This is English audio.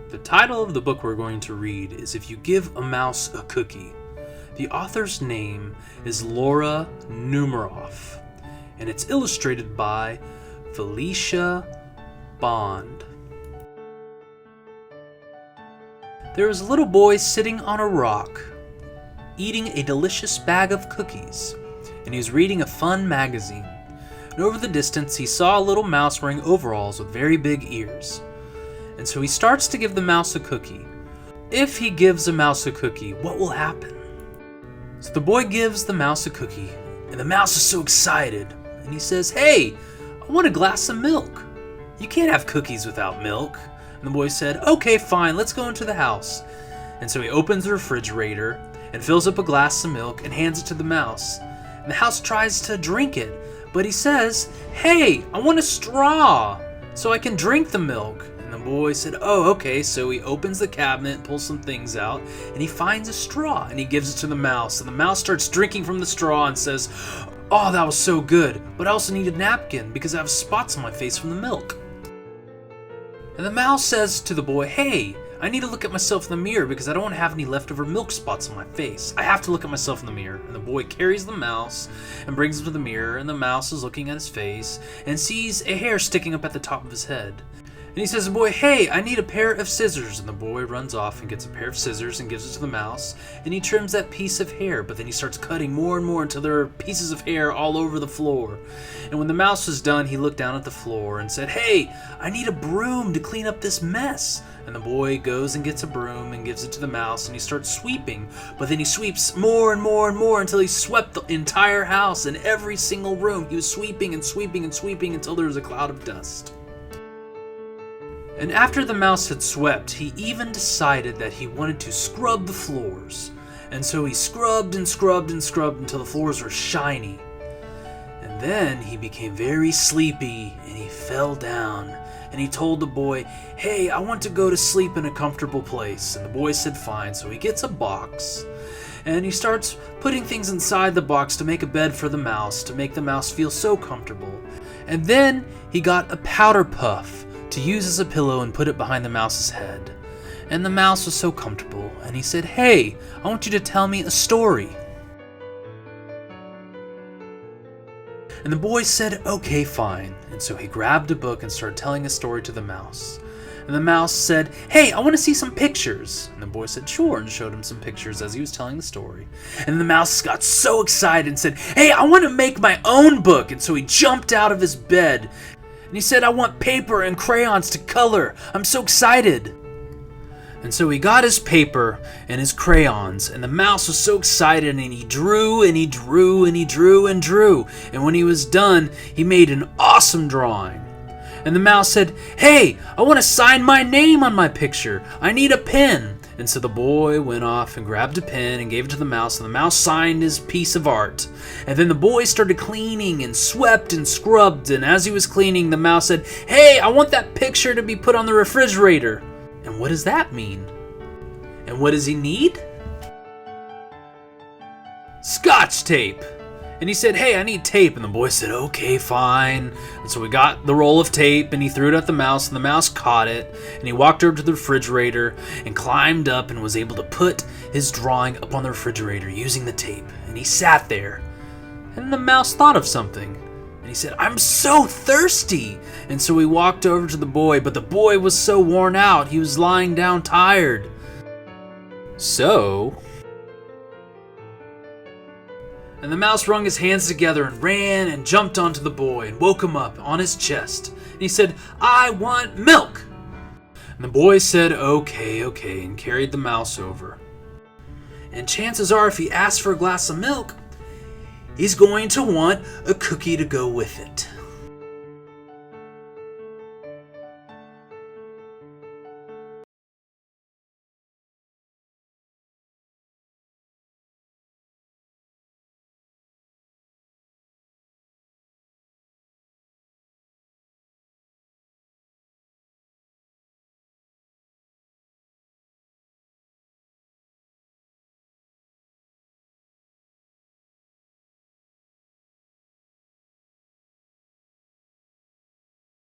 The title of the book we're going to read is If You Give a Mouse a Cookie. The author's name is Laura Numeroff, and it's illustrated by Felicia Bond. There was a little boy sitting on a rock, eating a delicious bag of cookies, and he was reading a fun magazine. And over the distance, he saw a little mouse wearing overalls with very big ears. And so he starts to give the mouse a cookie. If he gives a mouse a cookie, what will happen? So the boy gives the mouse a cookie, and the mouse is so excited, and he says, "Hey, I want a glass of milk. You can't have cookies without milk." And the boy said, "Okay, fine, let's go into the house." And so he opens the refrigerator and fills up a glass of milk and hands it to the mouse. And the mouse tries to drink it, but he says, "Hey, I want a straw so I can drink the milk." And the boy said, "Oh, okay." So he opens the cabinet, pulls some things out, and he finds a straw, and he gives it to the mouse. And the mouse starts drinking from the straw and says, "Oh, that was so good, but I also need a napkin because I have spots on my face from the milk." And the mouse says to the boy, "Hey, I need to look at myself in the mirror because I don't want to have any leftover milk spots on my face. I have to look at myself in the mirror." And the boy carries the mouse and brings him to the mirror, and the mouse is looking at his face and sees a hair sticking up at the top of his head. And he says to the boy, "Hey, I need a pair of scissors." And the boy runs off and gets a pair of scissors and gives it to the mouse, and he trims that piece of hair, but then he starts cutting more and more until there are pieces of hair all over the floor. And when the mouse was done, he looked down at the floor and said, "Hey, I need a broom to clean up this mess." And the boy goes and gets a broom and gives it to the mouse, and he starts sweeping, but then he sweeps more and more and more until he swept the entire house and every single room. He was sweeping and sweeping and sweeping until there was a cloud of dust. And after the mouse had swept, he even decided that he wanted to scrub the floors. And so he scrubbed and scrubbed and scrubbed until the floors were shiny. And then he became very sleepy and he fell down. And he told the boy, "Hey, I want to go to sleep in a comfortable place." And the boy said fine, so he gets a box. And he starts putting things inside the box to make a bed for the mouse, to make the mouse feel so comfortable. And then he got a powder puff to use as a pillow and put it behind the mouse's head. And the mouse was so comfortable, and he said, "Hey, I want you to tell me a story." And the boy said, "Okay, fine." And so he grabbed a book and started telling a story to the mouse. And the mouse said, "Hey, I want to see some pictures." And the boy said, "Sure," and showed him some pictures as he was telling the story. And the mouse got so excited and said, "Hey, I want to make my own book." And so he jumped out of his bed. And he said, "I want paper and crayons to color. I'm so excited." And so he got his paper and his crayons, and the mouse was so excited, and he drew and he drew and he drew and drew. And when he was done, he made an awesome drawing. And the mouse said, "Hey, I want to sign my name on my picture. I need a pen." And so the boy went off and grabbed a pen and gave it to the mouse, and the mouse signed his piece of art. And then the boy started cleaning and swept and scrubbed, and as he was cleaning, the mouse said, "Hey, I want that picture to be put on the refrigerator." And what does that mean? And what does he need? Scotch tape. And he said, "Hey, I need tape." And the boy said, "Okay, fine." And so we got the roll of tape, and he threw it at the mouse, and the mouse caught it, and he walked over to the refrigerator and climbed up and was able to put his drawing up on the refrigerator using the tape. And he sat there, and the mouse thought of something. And he said, "I'm so thirsty." And so he walked over to the boy, but the boy was so worn out, he was lying down tired. And the mouse wrung his hands together and ran and jumped onto the boy and woke him up on his chest. And he said, "I want milk." And the boy said, okay, and carried the mouse over. And chances are, if he asks for a glass of milk, he's going to want a cookie to go with it.